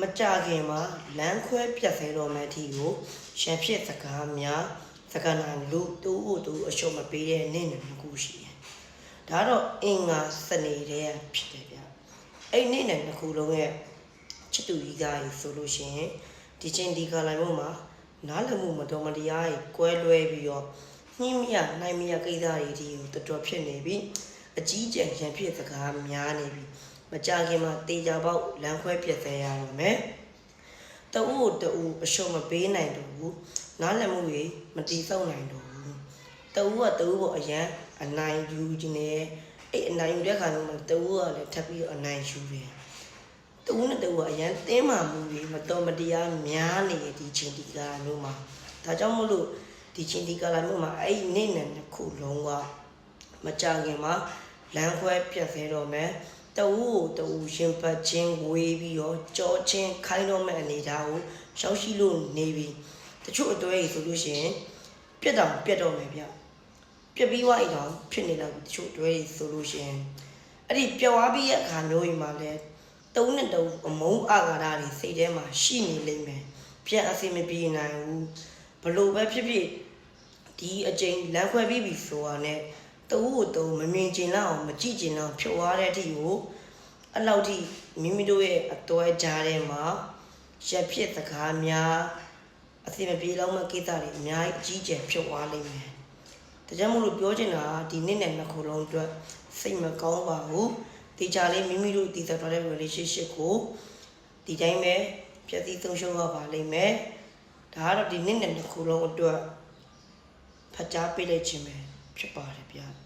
မကြခင်မှာလမ်းခွဲပြတ်ဆဲတော်မှန်ထီကိုရှမ်းဖြစ်စကားများစကားနာလူတူဦးတူအရှုံးမပေးတဲ့နေ့နဲ့တစ်ခုရှိတယ်။ဒါတော့အင်္ဂါစနေတဲ့ဖြစ်တယ်ဗျ။အဲ့နေ့နဲ့တစ်ခုလုံးရဲ့ချစ်သူကြီးကားကြီးဆိုလို့ရှိရင်ဒီချင်းဒီကလာမျိုးမှာနားလည်မှုမတော်မတရားကြီးကွဲလွဲပြီးတော့နှင်းမြနိုင်မြကိစ္စတွေဒီကိုတော်တော်ဖြစ်နေပြီအကြီးကျယ်ရန်ဖြစ်စကားများနေပြီမကြခင်မှာတေချာပေါက်လမ်းခွဲပြတ်သေးရတော့မယ်တူအရှုံးမပေးနိုင်တော့ဘူးနားလည်မှုတွေမတီးဆောက်နိုင်တော့ဘူးတူပေါ်အရန်အနိုင်ယူခြင်းနဲ့အဲ့အနိုင်ယူတဲ့ခါမျိုးမှာတူကလည်းထပ်ပြီးအနိုင်ယူတယ်တူနဲ့တူကအရန်တင်းမာမှုတွေမတော်မတရားများနေဒီချင်းဒီကာမျိုးမှာဒါကြောင့်မို့လို့ဒီချင်းဒီကာလာမျိုးမှာအဲ့နေ့နဲ့တစ်ခုလုံးကမကြခင်မှာလမ်းခွဲပြတ်သေးတော့မယ်တူရှင်ပတ်ချင်းဝေးပြီးတော့ကြောချင်းခိုင်းတော့မဲ့အနေထားကိုရှောက်ရှိလို့နေပြီတချို့အတွေ့အကြုံဆိုလို့ရှိရင်ပြတ်တော့မယ်ဗျပြတ်ပြီးွားอีกတော့ဖြစ်နေတော့တချို့အတွေ့အကြုံဆိုလို့ရှိရင်အဲ့ဒီပျော်သွားပြီးရဲ့အခါမျိုးကြီးမှာလဲတုံးနဲ့တုံးအမုန်းအာဃာတတွေစိတ်ထဲမှာရှိနေလိမ့်မယ်ပြန်အစီမပြေနိုင်ဘူးဘလို့ပဲဖြစ်ဖြစ်ဒီအချိန်လမ်းခွဲပြီးပြီဆိုတာနဲ့တူမမြင်ကျင်လောက်မကြည့်ကျင်လောက်ဖြုတ်သွားတဲ့အထိကိုအဲ့လောက်ထိမိမိတို့ရဲ့အတော်ကြားထဲမှာရက်ဖြစ်စကားများအစီမပြေလောက်မှကိစ္စတွေအများကြီးအကြီးကျယ်ဖြုတ်သွားလိမ့်မယ်ဒါကြောင့်မို့လို့ပြောချင်တာဒီနေ့နဲ့နှစ်ခုလုံးအတွက်စိတ်မကောင်းပါဘူးဒီကြလေးမိမိတို့တည်ဆောက်ထားတဲ့ relationship ကိုဒီတိုင်းပဲပြည့်စည်ဆုံးရှုံးရပါလိမ့်မယ်ဒါကတော့ဒီနေ့နဲ့နှစ်ခုလုံးအတွက်ဖတ်ကြားပေးလိုက်ခြင်းပဲဖြစ်ပါတယ်ဗျာ